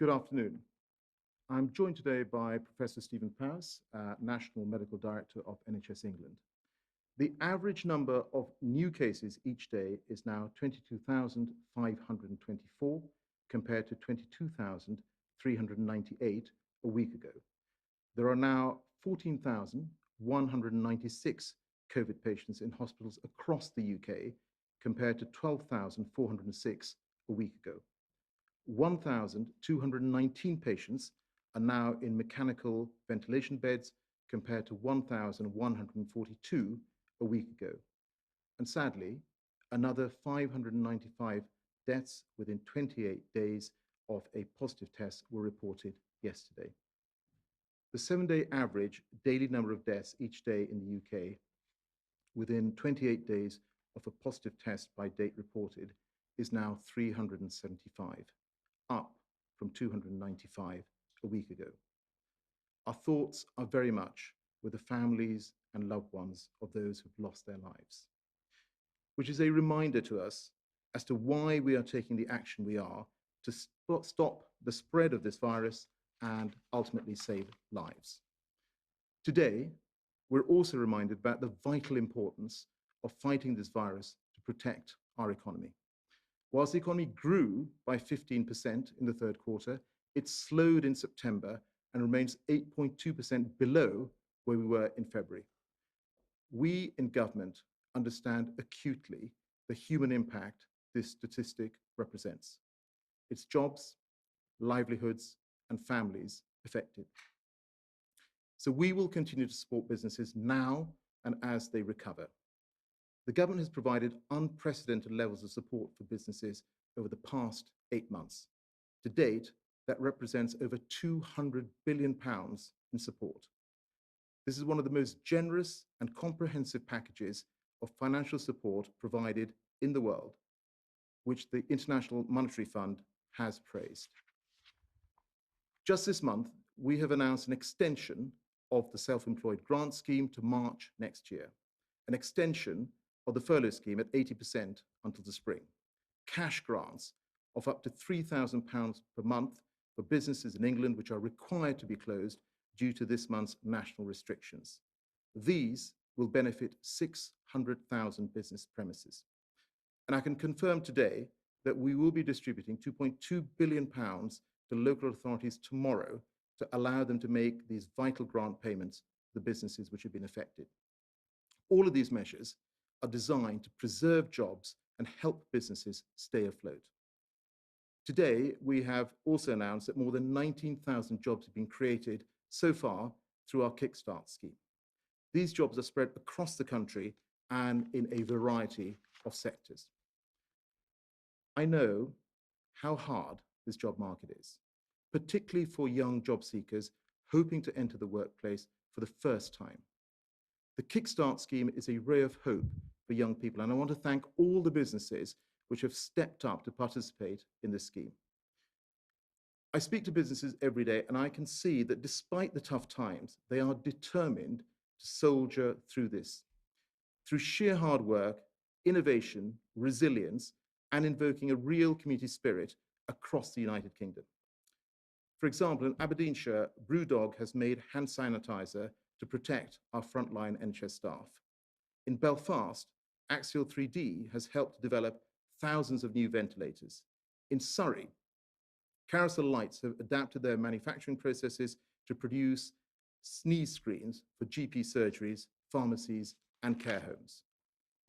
Good afternoon. I'm joined today by Professor Stephen Powis, National Medical Director of NHS England. The average number of new cases each day is now 22,524 compared to 22,398 a week ago. There are now 14,196 COVID patients in hospitals across the UK compared to 12,406 a week ago. 1,219 patients are now in mechanical ventilation beds compared to 1,142 a week ago. And sadly, another 595 deaths within 28 days of a positive test were reported yesterday. The 7-day average daily number of deaths each day in the UK within 28 days of a positive test by date reported is now 375. Up from 295 a week ago. Our thoughts are very much with the families and loved ones of those who've lost their lives, which is a reminder to us as to why we are taking the action we are to stop the spread of this virus and ultimately save lives. Today, we're also reminded about the vital importance of fighting this virus to protect our economy. Whilst the economy grew by 15% in the third quarter, it slowed in September and remains 8.2% below where we were in February. We in government understand acutely the human impact this statistic represents. It's jobs, livelihoods, and families affected. So we will continue to support businesses now and as they recover. The government has provided unprecedented levels of support for businesses over the past 8 months. To date, that represents over £200 billion in support. This is one of the most generous and comprehensive packages of financial support provided in the world, which the International Monetary Fund has praised. Just this month, we have announced an extension of the self-employed grant scheme to March next year, an extension of the furlough scheme at 80% until the spring, cash grants of up to £3,000 per month for businesses in England which are required to be closed due to this month's national restrictions. These will benefit 600,000 business premises. And I can confirm today that we will be distributing £2.2 billion to local authorities tomorrow to allow them to make these vital grant payments to the businesses which have been affected. All of these measures are designed to preserve jobs and help businesses stay afloat. Today, we have also announced that more than 19,000 jobs have been created so far through our Kickstart scheme. These jobs are spread across the country and in a variety of sectors. I know how hard this job market is, particularly for young job seekers hoping to enter the workplace for the first time. The Kickstart scheme is a ray of hope for young people, and I want to thank all the businesses which have stepped up to participate in this scheme. I speak to businesses every day, and I can see that despite the tough times, they are determined to soldier through this. Through sheer hard work, innovation, resilience, and invoking a real community spirit across the United Kingdom. For example, in Aberdeenshire, Brewdog has made hand sanitizer to protect our frontline NHS staff. In Belfast, Axial 3D has helped develop thousands of new ventilators. In Surrey, Carousel Lights have adapted their manufacturing processes to produce sneeze screens for GP surgeries, pharmacies, and care homes.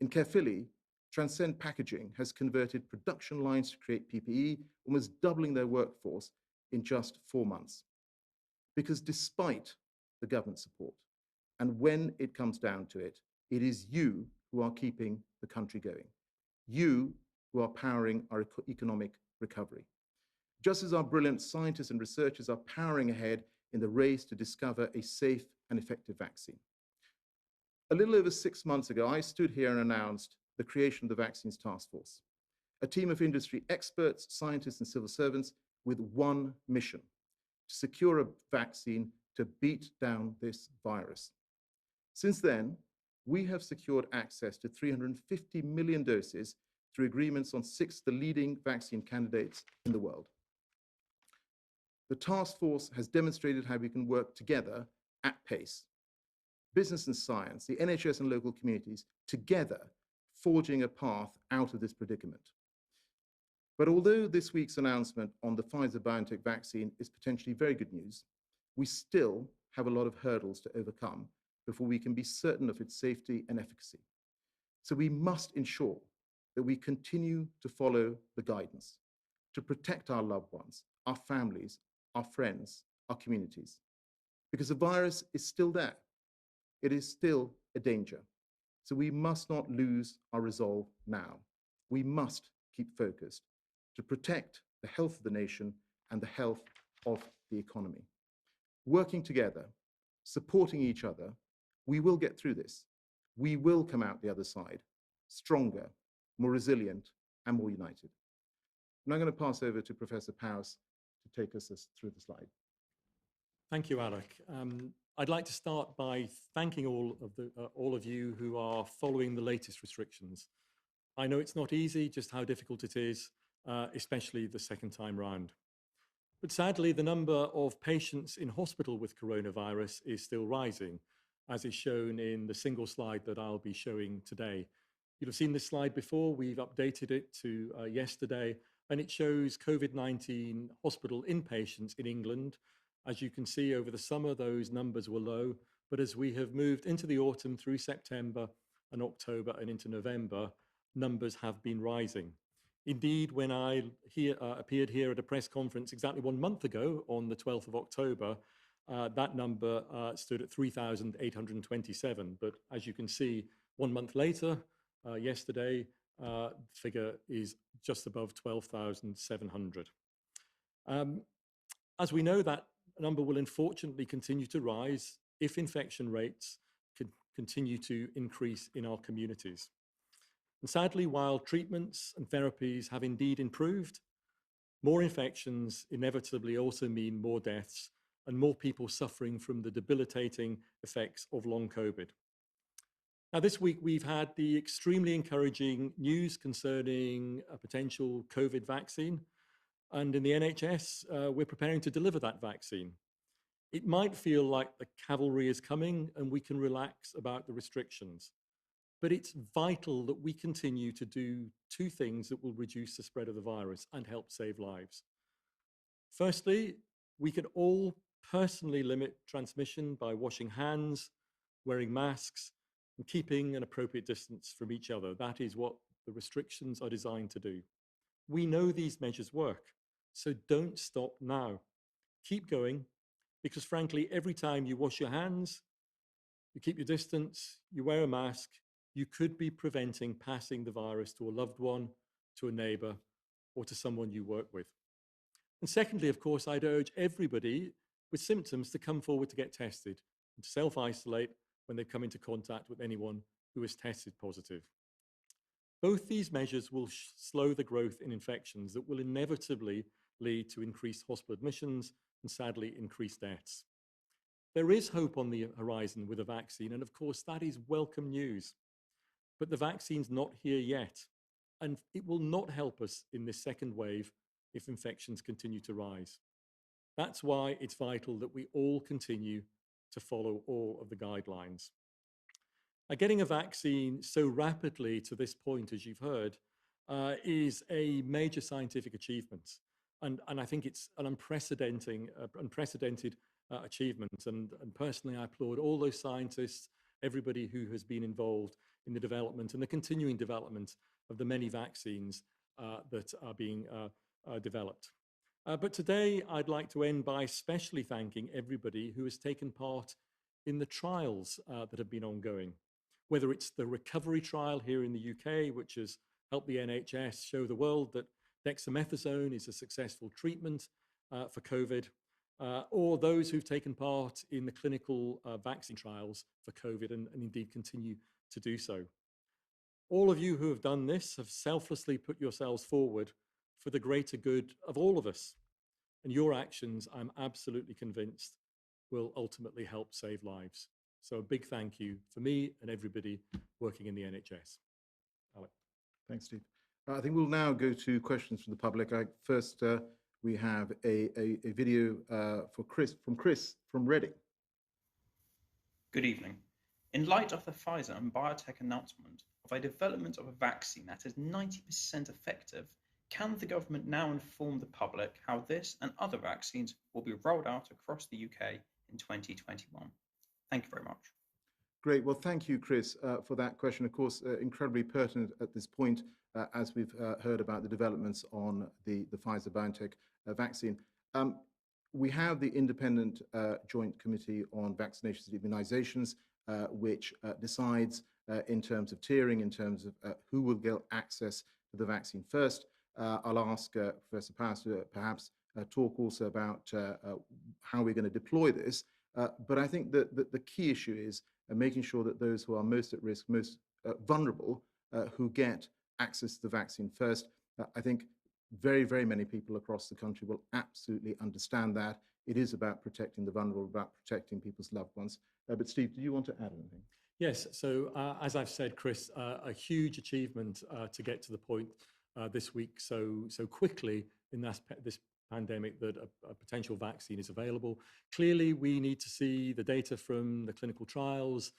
In Caerphilly, Transcend Packaging has converted production lines to create PPE, almost doubling their workforce in just 4 months. Because despite the government support, and when it comes down to it, it is you who are keeping the country going. You who are powering our economic recovery. Just as our brilliant scientists and researchers are powering ahead in the race to discover a safe and effective vaccine. A little over 6 months ago, I stood here and announced the creation of the Vaccines Task Force, a team of industry experts, scientists, and civil servants with one mission: to secure a vaccine to beat down this virus. Since then, we have secured access to 350 million doses through agreements on 6 of the leading vaccine candidates in the world. The task force has demonstrated how we can work together at pace. Business and science, the NHS and local communities, together forging a path out of this predicament. But although this week's announcement on the Pfizer-BioNTech vaccine is potentially very good news, we still have a lot of hurdles to overcome before we can be certain of its safety and efficacy. So we must ensure that we continue to follow the guidance to protect our loved ones, our families, our friends, our communities. Because the virus is still there. It is still a danger. So we must not lose our resolve now. We must keep focused to protect the health of the nation and the health of the economy. Working together, supporting each other, we will get through this. We will come out the other side stronger, more resilient, and more united. And I'm going to pass over to Professor Powers to take us through the slide. Thank you, Alok. I'd like to start by thanking all of you who are following the latest restrictions. I know it's not easy, just how difficult it is, especially the second time round. But sadly, the number of patients in hospital with coronavirus is still rising, as is shown in the single slide that I'll be showing today. You'll have seen this slide before. We've updated it to yesterday, and it shows COVID-19 hospital inpatients in England. As you can see, over the summer, those numbers were low, but as we have moved into the autumn through September and October and into November, numbers have been rising. Indeed, when I appeared here at a press conference exactly 1 month ago, on the 12th of October, that number stood at 3,827. But as you can see, 1 month later, yesterday, the figure is just above 12,700. As we know, that number will unfortunately continue to rise if infection rates continue to increase in our communities. And sadly, while treatments and therapies have indeed improved, more infections inevitably also mean more deaths and more people suffering from the debilitating effects of long COVID. Now, this week, we've had the extremely encouraging news concerning a potential COVID vaccine. And in the NHS, we're preparing to deliver that vaccine. It might feel like the cavalry is coming and we can relax about the restrictions. But it's vital that we continue to do two things that will reduce the spread of the virus and help save lives. Firstly, we can all personally limit transmission by washing hands, wearing masks, and keeping an appropriate distance from each other. That is what the restrictions are designed to do. We know these measures work, so don't stop now. Keep going, because frankly, every time you wash your hands, you keep your distance, you wear a mask, you could be preventing passing the virus to a loved one, to a neighbor, or to someone you work with. And secondly, of course, I'd urge everybody with symptoms to come forward to get tested and to self-isolate when they come into contact with anyone who is tested positive. Both these measures will slow the growth in infections that will inevitably lead to increased hospital admissions and sadly increased deaths. There is hope on the horizon with a vaccine, and of course that is welcome news. But the vaccine's not here yet, and it will not help us in this second wave if infections continue to rise. That's why it's vital that we all continue to follow all of the guidelines. Getting a vaccine so rapidly to this point, as you've heard, is a major scientific achievement. And I think it's an unprecedented achievement. And personally, I applaud all those scientists, everybody who has been involved in the development and the continuing development of the many vaccines that are being developed. But today, I'd like to end by especially thanking everybody who has taken part in the trials that have been ongoing, whether it's the recovery trial here in the UK, which has helped the NHS show the world that dexamethasone is a successful treatment for COVID, or those who've taken part in the clinical vaccine trials for COVID and indeed continue to do so. All of you who have done this have selflessly put yourselves forward for the greater good of all of us. And your actions, I'm absolutely convinced, will ultimately help save lives. So a big thank you for me and everybody working in the NHS. Alok. Thanks, Steve. I think we'll now go to questions from the public. I first we have a video from Chris from Reading. Good evening. In light of the Pfizer and biotech announcement of a development of a vaccine that is 90% effective, can the government now inform the public how this and other vaccines will be rolled out across the UK in 2021? Thank you very much. Great. Well, thank you, Chris, for that question. Of course, incredibly pertinent at this point, as we've heard about the developments on the Pfizer-BioNTech vaccine. We have the Independent Joint Committee on Vaccinations and Immunizations, which decides in terms of tiering, in terms of who will get access to the vaccine first. I'll ask Professor Powers to perhaps talk also about how we're going to deploy this. But I think that the key issue is making sure that those who are most at risk, most vulnerable, who get access to the vaccine first. I think very, very many people across the country will absolutely understand that. It is about protecting the vulnerable, about protecting people's loved ones. But Steve, do you want to add anything? Yes, so as I've said, Chris, a huge achievement to get to the point this week so quickly in this pandemic that a potential vaccine is available. Clearly, we need to see the data from the clinical trials,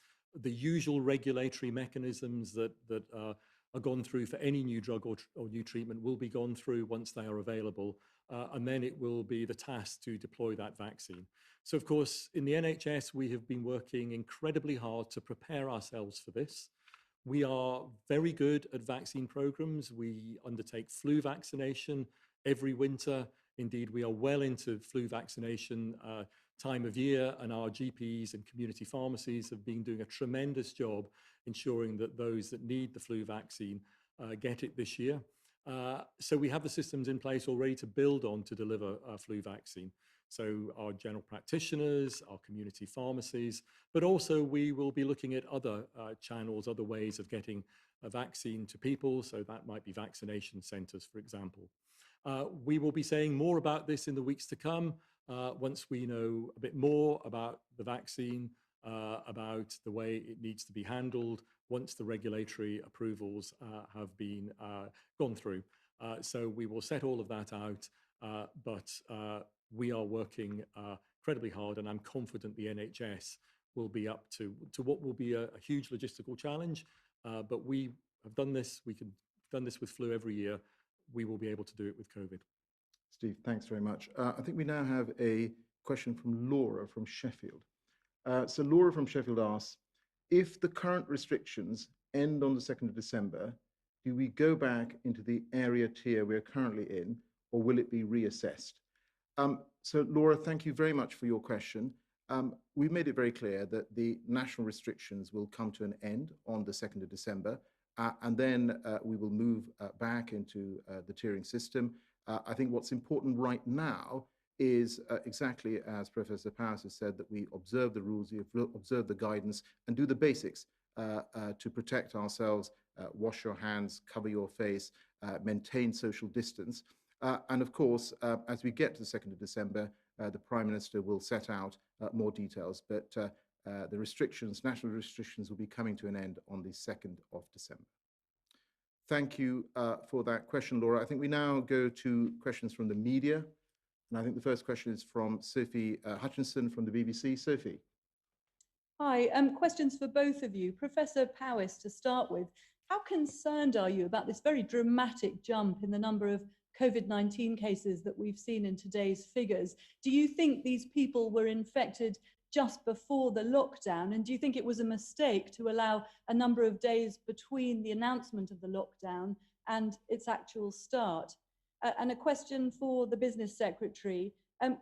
the usual regulatory mechanisms that are gone through for any new drug or new treatment will be gone through once they are available. And then it will be the task to deploy that vaccine. So, of course, in the NHS, we have been working incredibly hard to prepare ourselves for this. We are very good at vaccine programs. We undertake flu vaccination every winter. Indeed, we are well into flu vaccination time of year, and our GPs and community pharmacies have been doing a tremendous job ensuring that those that need the flu vaccine get it this year. So we have the systems in place already to build on to deliver a flu vaccine. So our general practitioners, our community pharmacies, but also we will be looking at other channels, other ways of getting a vaccine to people. So that might be vaccination centres, for example. We will be saying more about this in the weeks to come once we know a bit more about the vaccine, about the way it needs to be handled, once the regulatory approvals have been gone through. So we will set all of that out, but we are working incredibly hard, and I'm confident the NHS will be up to what will be a huge logistical challenge. But we have done this. We've done this with flu every year. We will be able to do it with COVID. Steve, thanks very much. I think we now have a question from Laura from Sheffield. So Laura from Sheffield asks, if the current restrictions end on the 2nd of December, do we go back into the area tier we're currently in, or will it be reassessed? So Laura, thank you very much for your question. We've made it very clear that the national restrictions will come to an end on the 2nd of December. And then we will move back into the tiering system. I think what's important right now is exactly as Professor Powers has said, that we observe the rules, observe the guidance, and do the basics to protect ourselves, wash your hands, cover your face, maintain social distance. And of course, as we get to the 2nd of December, the Prime Minister will set out more details. But the restrictions, national restrictions, will be coming to an end on the 2nd of December. Thank you for that question, Laura. I think we now go to questions from the media. And I think the first question is from Sophie Hutchinson from the BBC. Sophie. Hi, questions for both of you. Professor Powys, to start with, how concerned are you about this very dramatic jump in the number of COVID-19 cases that we've seen in today's figures? Do you think these people were infected just before the lockdown? And do you think it was a mistake to allow a number of days between the announcement of the lockdown and its actual start? And a question for the Business Secretary.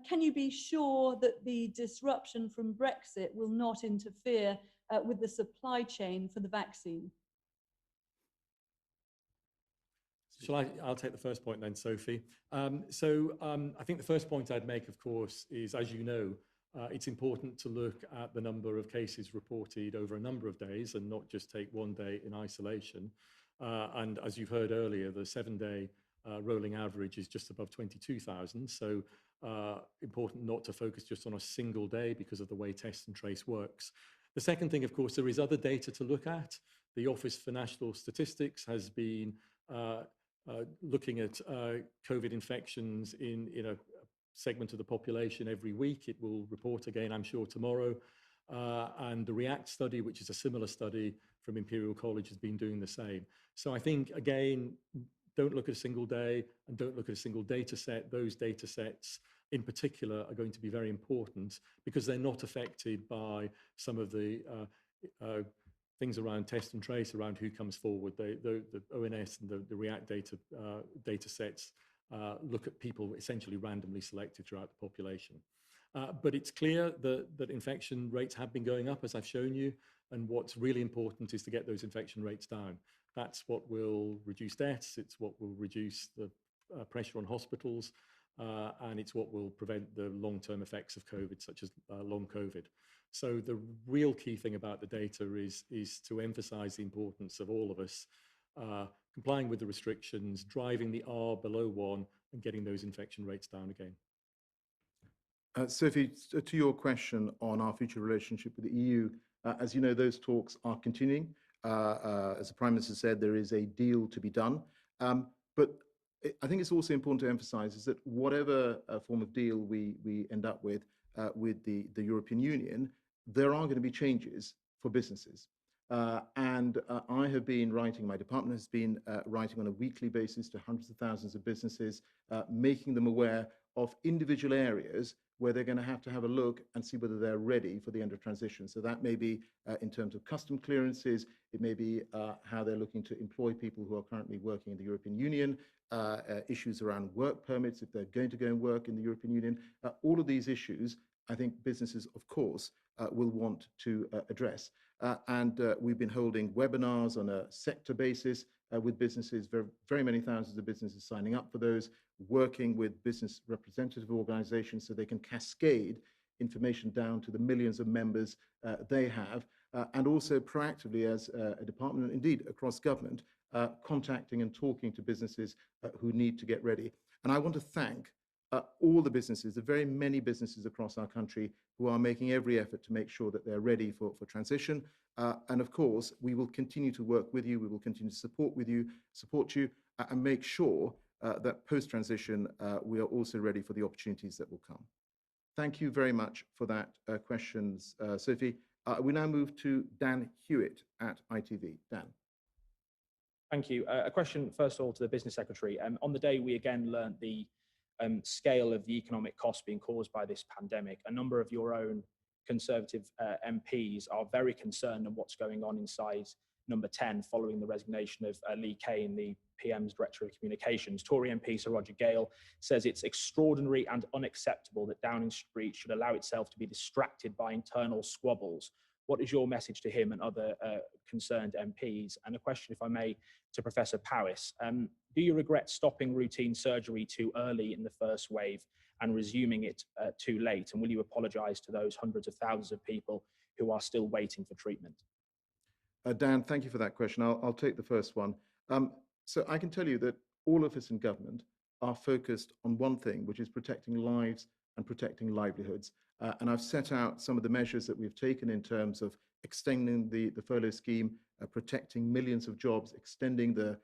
Can you be sure that the disruption from Brexit will not interfere with the supply chain for the vaccine? I'll take the first point then, Sophie. I think the first point I'd make, of course, is, as you know, it's important to look at the number of cases reported over a number of days and not just take one day in isolation. And as you've heard earlier, the 7-day rolling average is just above 22,000. So important not to focus just on a single day because of the way test and trace works. The second thing, of course, there is other data to look at. The Office for National Statistics has been looking at COVID infections in a segment of the population every week. It will report again, I'm sure, tomorrow. And the REACT study, which is a similar study from Imperial College, has been doing the same. So I think, again, don't look at a single day and don't look at a single data set. Those data sets in particular are going to be very important because they're not affected by some of the things around test and trace, around who comes forward. The ONS and the REACT data sets look at people essentially randomly selected throughout the population. But it's clear that infection rates have been going up, as I've shown you, and what's really important is to get those infection rates down. That's what will reduce deaths, it's what will reduce the pressure on hospitals, and it's what will prevent the long-term effects of COVID, such as long COVID. So the real key thing about the data is to emphasize the importance of all of us complying with the restrictions, driving the R below 1 and getting those infection rates down again. Sophie, to your question on our future relationship with the EU, as you know, those talks are continuing. As the Prime Minister said, there is a deal to be done. But I think it's also important to emphasize is that whatever form of deal we end up with the European Union, there are going to be changes for businesses. And I have been writing, my department has been writing on a weekly basis to hundreds of thousands of businesses, making them aware of individual areas where they're going to have a look and see whether they're ready for the end of transition. So that may be in terms of custom clearances, it may be how they're looking to employ people who are currently working in the European Union, issues around work permits, if they're going to go and work in the European Union. All of these issues, I think businesses, of course, will want to address. And we've been holding webinars on a sector basis with businesses, very many thousands of businesses signing up for those, working with business representative organizations so they can cascade information down to the millions of members they have, and also proactively as a department, and indeed across government, contacting and talking to businesses who need to get ready. And I want to thank all the businesses, the very many businesses across our country who are making every effort to make sure that they're ready for transition. And of course, we will continue to work with you, we will continue to support you, and make sure that post-transition, we are also ready for the opportunities that will come. Thank you very much for that questions, Sophie. We now move to Dan Hewitt at ITV. Dan. Thank you. A question, first of all, to the Business Secretary. On the day, we again learned the scale of the economic costs being caused by this pandemic. A number of your own Conservative MPs are very concerned on what's going on inside number 10 following the resignation of Lee Kane, the PM's Director of Communications. Tory MP Sir Roger Gale says it's extraordinary and unacceptable that Downing Street should allow itself to be distracted by internal squabbles. What is your message to him and other concerned MPs? And a question, if I may, to Professor Powys. Do you regret stopping routine surgery too early in the first wave and resuming it too late? And will you apologise to those hundreds of thousands of people who are still waiting for treatment? Dan, thank you for that question. I'll take the first one. So I can tell you that all of us in government are focused on one thing, which is protecting lives and protecting livelihoods. And I've set out some of the measures that we've taken in terms of extending the furlough scheme, protecting millions of jobs, extending the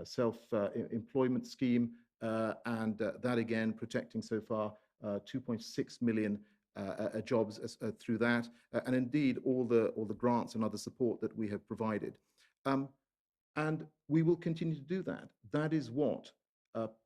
self-employment scheme, and that again, protecting so far 2.6 million jobs through that, and indeed all the grants and other support that we have provided. And we will continue to do that. That is what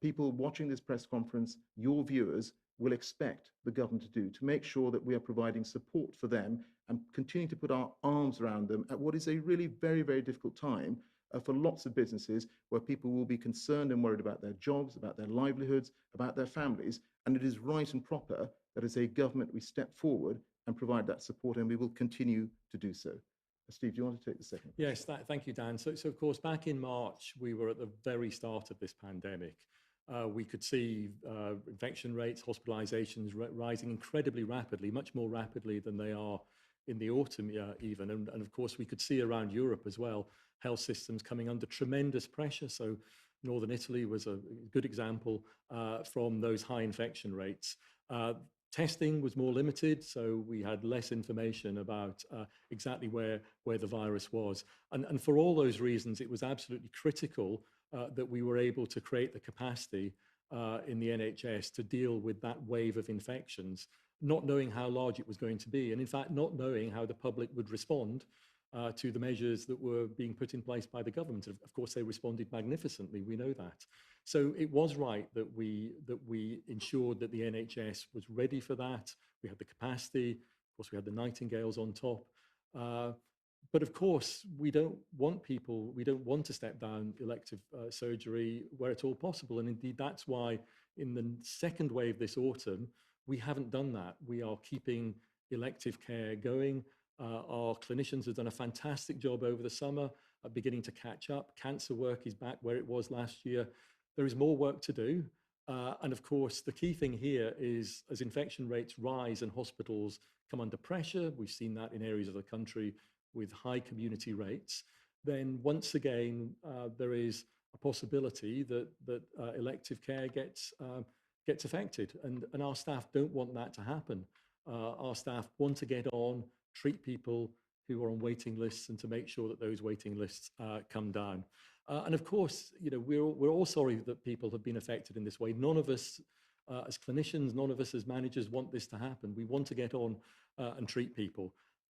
people watching this press conference, your viewers, will expect the government to do, to make sure that we are providing support for them and continue to put our arms around them at what is a really very, very difficult time for lots of businesses where people will be concerned and worried about their jobs, about their livelihoods, about their families. And it is right and proper that as a government we step forward and provide that support, and we will continue to do so. Steve, do you want to take the second question? Yes, thank you, Dan. So of course, back in March, we were at the very start of this pandemic. We could see infection rates, hospitalizations rising incredibly rapidly, much more rapidly than they are in the autumn even. And of course, we could see around Europe as well, health systems coming under tremendous pressure. So Northern Italy was a good example from those high infection rates. Testing was more limited, so we had less information about exactly where the virus was. And for all those reasons, it was absolutely critical that we were able to create the capacity in the NHS to deal with that wave of infections, not knowing how large it was going to be, and in fact, not knowing how the public would respond to the measures that were being put in place by the government. Of course, they responded magnificently, we know that. So it was right that we ensured that the NHS was ready for that. We had the capacity, of course, we had the Nightingales on top. But of course, we don't want to step down elective surgery where at all possible. And indeed, that's why in the second wave this autumn, we haven't done that. We are keeping elective care going. Our clinicians have done a fantastic job over the summer, beginning to catch up. Cancer work is back where it was last year. There is more work to do. And of course, the key thing here is as infection rates rise and hospitals come under pressure, we've seen that in areas of the country with high community rates, then once again, there is a possibility that elective care gets affected. And our staff don't want that to happen. Our staff want to get on, treat people who are on waiting lists and to make sure that those waiting lists come down. And of course, you know, we're all sorry that people have been affected in this way. None of us as clinicians, none of us as managers want this to happen. We want to get on and treat people.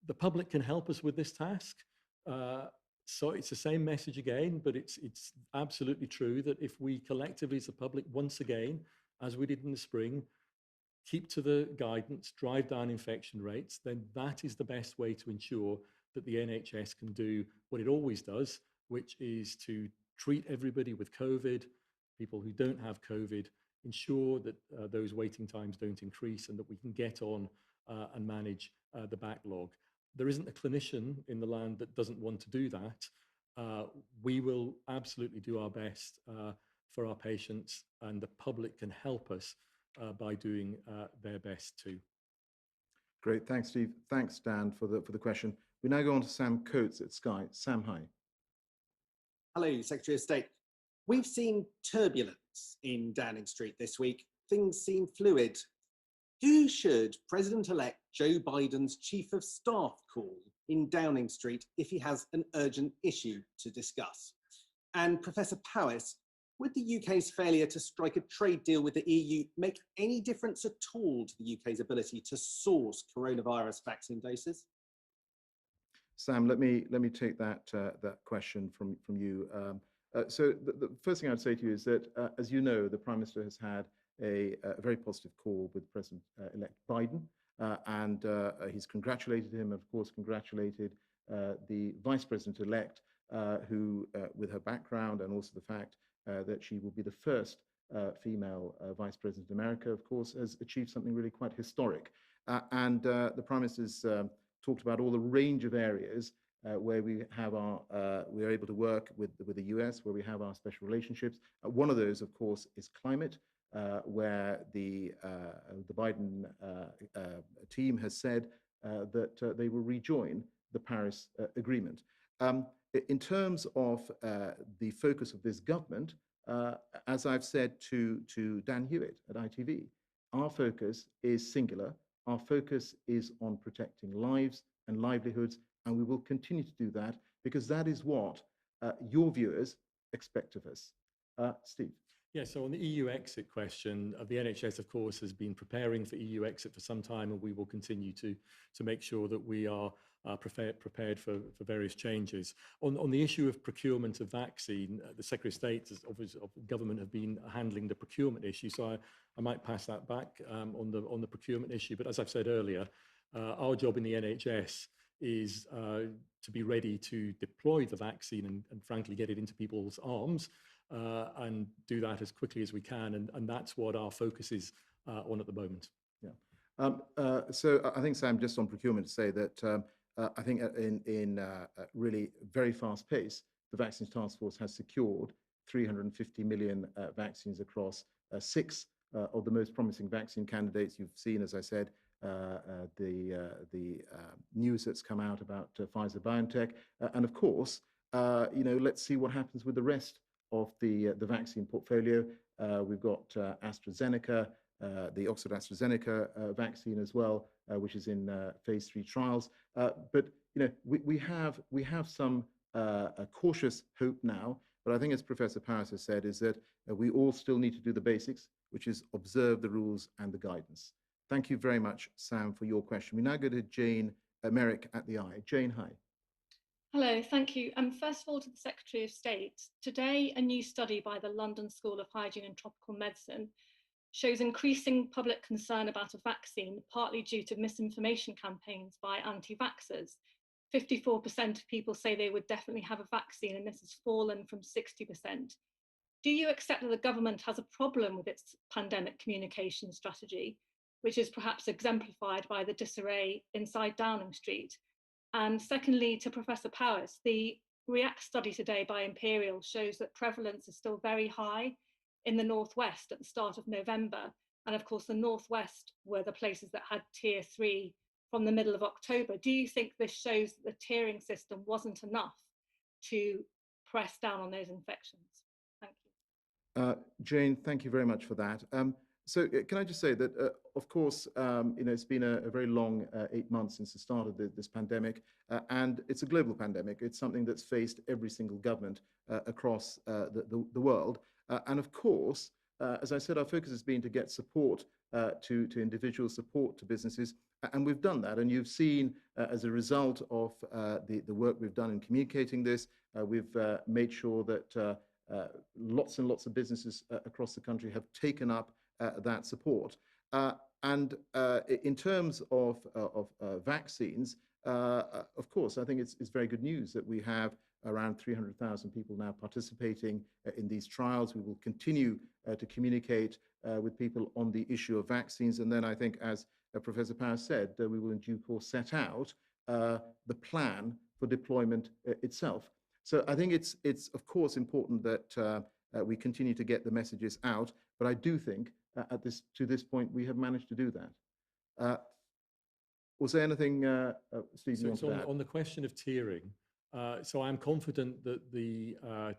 The public can help us with this task. So it's the same message again, but it's absolutely true that if we collectively as the public, once again, as we did in the spring, keep to the guidance, drive down infection rates, then that is the best way to ensure that the NHS can do what it always does, which is to treat everybody with COVID, people who don't have COVID, ensure that those waiting times don't increase and that we can get on and manage the backlog. There isn't a clinician in the land that doesn't want to do that. We will absolutely do our best for our patients, and the public can help us by doing their best too. Great, thanks, Steve. Thanks, Dan, for the question. We now go on to Sam Coates at Sky. Sam, hi. Hello, Secretary of State. We've seen turbulence in Downing Street this week. Things seem fluid. Who should President-elect Joe Biden's Chief of Staff call in Downing Street if he has an urgent issue to discuss? And Professor Powys, would the UK's failure to strike a trade deal with the EU make any difference at all to the UK's ability to source coronavirus vaccine doses? Sam, let me take that question from you. So the first thing I'd say to you is that, as you know, the Prime Minister has had a very positive call with President-elect Biden, and he's congratulated him, of course, congratulated the Vice President-elect, who, with her background and also the fact that she will be the first female Vice President of America, of course, has achieved something really quite historic. And the Prime Minister's talked about all the range of areas where we are able to work with the US, where we have our special relationships. One of those, of course, is climate, where the Biden team has said that they will rejoin the Paris Agreement. In terms of the focus of this government, as I've said to Dan Hewitt at ITV, our focus is singular. Our focus is on protecting lives and livelihoods, and we will continue to do that because that is what your viewers expect of us. Steve. Yeah, so on the EU exit question, the NHS, of course, has been preparing for EU exit for some time, and we will continue to make sure that we are prepared for various changes. On the issue of procurement of vaccine, the Secretary of State of government have been handling the procurement issue, so I might pass that back on the procurement issue. But as I've said earlier, our job in the NHS is to be ready to deploy the vaccine and frankly get it into people's arms. And do that as quickly as we can, and that's what our focus is on at the moment. Yeah. So I think, Sam, just on procurement, to say that I think in really very fast pace, the Vaccines Task Force has secured 350 million vaccines across 6 of the most promising vaccine candidates. You've seen, as I said, the news that's come out about Pfizer-BioNTech, and of course, let's see what happens with the rest of the vaccine portfolio. We've got AstraZeneca, the Oxford AstraZeneca vaccine as well, which is in phase 3 trials. But we have some cautious hope now. But But I think, as Professor Paris has said, is that we all still need to do the basics, which is observe the rules and the guidance. Thank you very much, Sam, for your question. We now go to Jane Merrick at the Eye. Jane, hi. Hello, thank you. First of all, to the Secretary of State, today a new study by the London School of Hygiene and Tropical Medicine shows increasing public concern about a vaccine, partly due to misinformation campaigns by anti-vaxxers. 54% of people say they would definitely have a vaccine, and this has fallen from 60%. Do you accept that the government has a problem with its pandemic communication strategy, which is perhaps exemplified by the disarray inside Downing Street? And secondly, to Professor Powis, the REACT study today by Imperial shows that prevalence is still very high in the Northwest at the start of November. And of course, the Northwest were the places that had tier 3 from the middle of October. Do you think this shows that the tiering system wasn't enough to press down on those infections? Thank you. Jane, thank you very much for that. So can I just say that, of course, it's been a very long 8 months since the start of this pandemic, and it's a global pandemic. It's something that's faced every single government across the world. And of course, as I said, our focus has been to get support to individuals, support to businesses, and we've done that. And you've seen, as a result of the work we've done in communicating this, we've made sure that lots and lots of businesses across the country have taken up that support. And in terms of vaccines, of course, I think it's very good news that we have around 300,000 people now participating in these trials. We will continue to communicate with people on the issue of vaccines. And then I think, as Professor Powers said, we will in due course set out the plan for deployment itself. So I think it's of course important that we continue to get the messages out, but I do think to this point we have managed to do that. Was there anything, Steve, you want to add? On the question of tiering, so I'm confident that the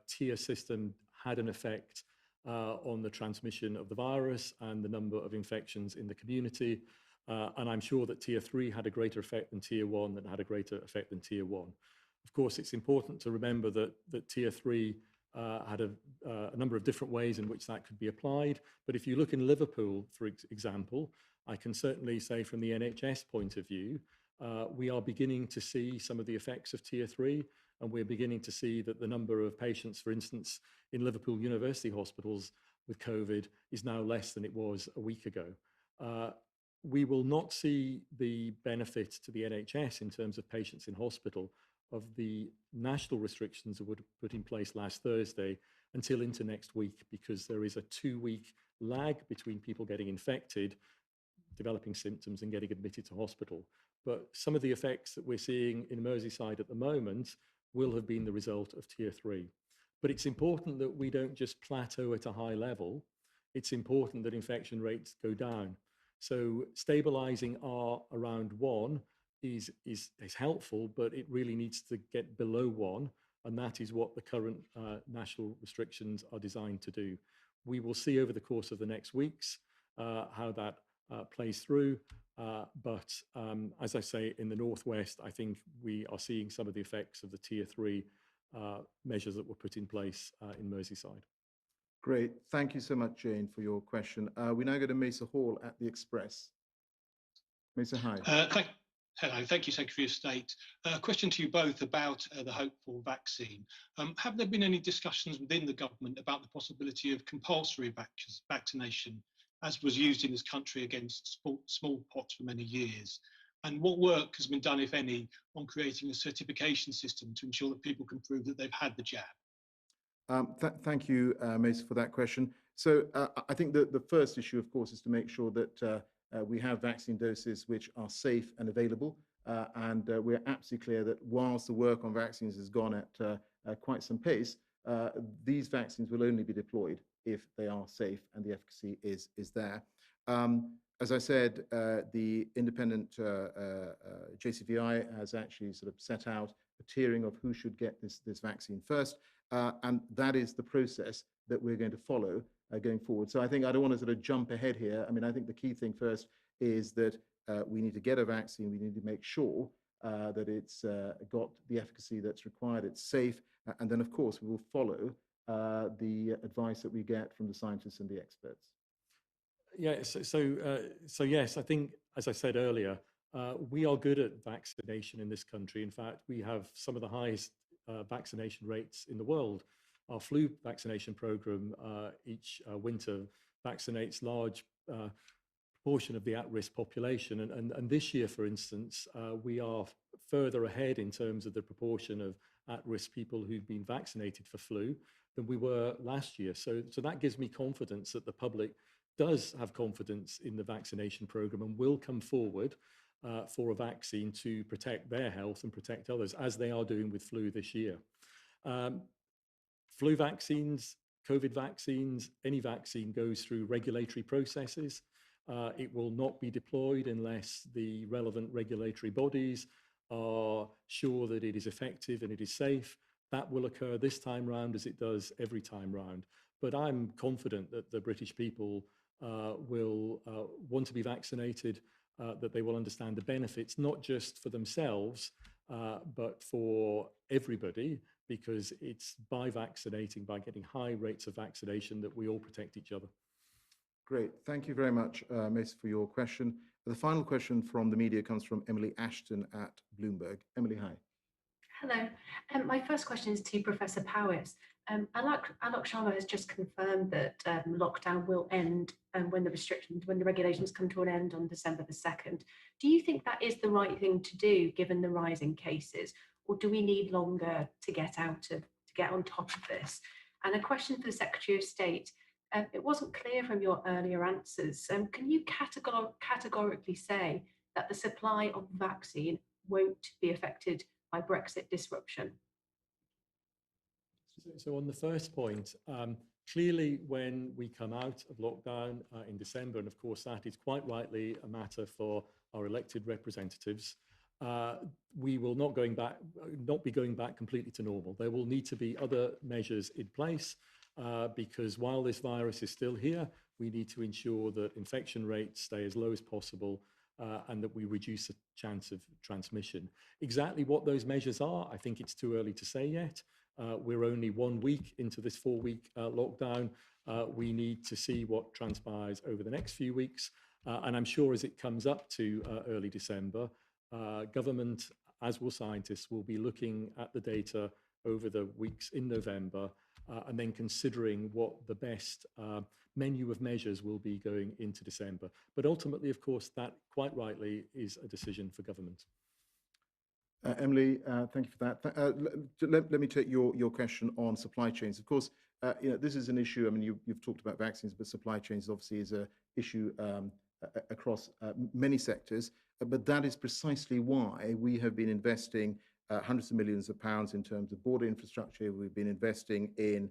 tier system had an effect on the transmission of the virus and the number of infections in the community. And I'm sure that tier 3 had a greater effect than tier 1, that had a greater effect than tier 1. Of course, it's important to remember that tier 3 had a number of different ways in which that could be applied. But if you look in Liverpool, for example, I can certainly say from the NHS point of view, we are beginning to see some of the effects of tier 3, and we're beginning to see that the number of patients, for instance, in Liverpool University hospitals with COVID is now less than it was a week ago. We will not see the benefit to the NHS in terms of patients in hospital of the national restrictions that were put in place last Thursday until into next week, because there is a 2-week lag between people getting infected, developing symptoms, and getting admitted to hospital. But some of the effects that we're seeing in Merseyside at the moment will have been the result of tier 3. But it's important that we don't just plateau at a high level. It's important that infection rates go down. So stabilizing R around 1 is helpful, but it really needs to get below 1, and that is what the current national restrictions are designed to do. We will see over the course of the next weeks how that plays through, but as I say, in the Northwest, I think we are seeing some of the effects of the tier 3 measures that were put in place in Merseyside. Great, thank you so much, Jane, for your question. We now go to Mesa Hall at the Express. Mesa, hi. Hello, thank you, Secretary of State. A question to you both about the hopeful vaccine. Have there been any discussions within the government about the possibility of compulsory vaccination, as was used in this country against smallpox for many years? And what work has been done, if any, on creating a certification system to ensure that people can prove that they've had the jab? Thank you, Mesa, for that question. So I think that the first issue, of course, is to make sure that we have vaccine doses which are safe and available. And we're absolutely clear that whilst the work on vaccines has gone at quite some pace, these vaccines will only be deployed if they are safe and the efficacy is there. As I said, the independent JCVI has actually sort of set out a tiering of who should get this vaccine first. And that is the process that we're going to follow going forward. So I think I don't want to sort of jump ahead here. I mean, I think the key thing first is that we need to get a vaccine. We need to make sure that it's got the efficacy that's required, it's safe. And then, of course, we will follow the advice that we get from the scientists and the experts? Yeah, so yes, I think, as I said earlier, we are good at vaccination in this country. In fact, we have some of the highest vaccination rates in the world. Our flu vaccination program each winter vaccinates large proportion of the at-risk population. And this year, for instance, we are further ahead in terms of the proportion of at-risk people who've been vaccinated for flu than we were last year. So that gives me confidence that the public does have confidence in the vaccination program and will come forward for a vaccine to protect their health and protect others, as they are doing with flu this year. Flu vaccines, COVID vaccines, any vaccine goes through regulatory processes. It will not be deployed unless the relevant regulatory bodies are sure that it is effective and it is safe. That will occur this time round as it does every time round. But I'm confident that the British people will want to be vaccinated, that they will understand the benefits, not just for themselves, but for everybody, because it's by vaccinating, by getting high rates of vaccination, that we all protect each other. Great. Thank you very much, Mace, for your question. The final question from the media comes from Emily Ashton at Bloomberg. Emily, hi. Hello. My first question is to Professor Powis. Alok Sharma has just confirmed that lockdown will end when the regulations come to an end on December the 2nd. Do you think that is the right thing to do, given the rise in cases, or do we need longer to get on top of this? And a question for the Secretary of State. It wasn't clear from your earlier answers. Can you categorically say that the supply of vaccine won't be affected by Brexit disruption? So on the first point, clearly when we come out of lockdown in December, and of course that is quite rightly a matter for our elected representatives, we will not be going back completely to normal. There will need to be other measures in place because while this virus is still here, we need to ensure that infection rates stay as low as possible and that we reduce the chance of transmission. Exactly what those measures are, I think it's too early to say yet. We're only 1 week into this 4-week lockdown. We need to see what transpires over the next few weeks. And I'm sure as it comes up to early December, government, as will scientists, will be looking at the data over the weeks in November and then considering what the best menu of measures will be going into December. But ultimately, of course, that quite rightly is a decision for government. Emily, thank you for that. Let me take your question on supply chains. Of course, this is an issue. I mean, you've talked about vaccines, but supply chains obviously is an issue across many sectors. But that is precisely why we have been investing hundreds of millions of pounds in terms of border infrastructure. We've been investing in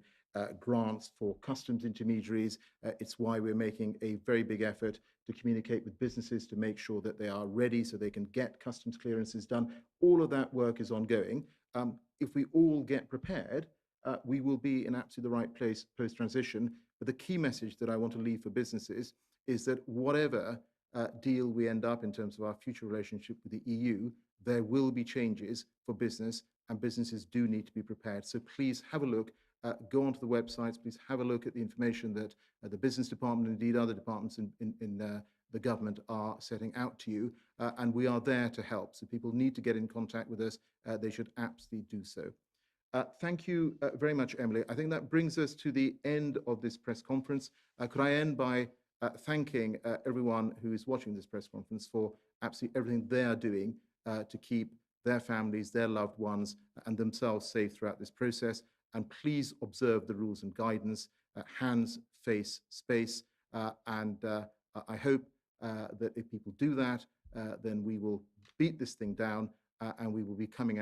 grants for customs intermediaries. It's why we're making a very big effort to communicate with businesses to make sure that they are ready so they can get customs clearances done. All of that work is ongoing. If we all get prepared, we will be in absolutely the right place post-transition. But the key message that I want to leave for businesses is that whatever deal we end up in terms of our future relationship with the EU, there will be changes for business, and businesses do need to be prepared. So please have a look. Go onto the websites, please have a look at the information that the business department, indeed other departments in the government are setting out to you. And we are there to help. So people need to get in contact with us. They should absolutely do so. Thank you very much, Emily. I think that brings us to the end of this press conference. Could I end by thanking everyone who is watching this press conference for absolutely everything they are doing to keep their families, their loved ones, and themselves safe throughout this process. And please observe the rules and guidance, hands, face, space. And I hope that if people do that, then we will beat this thing down and we will be coming out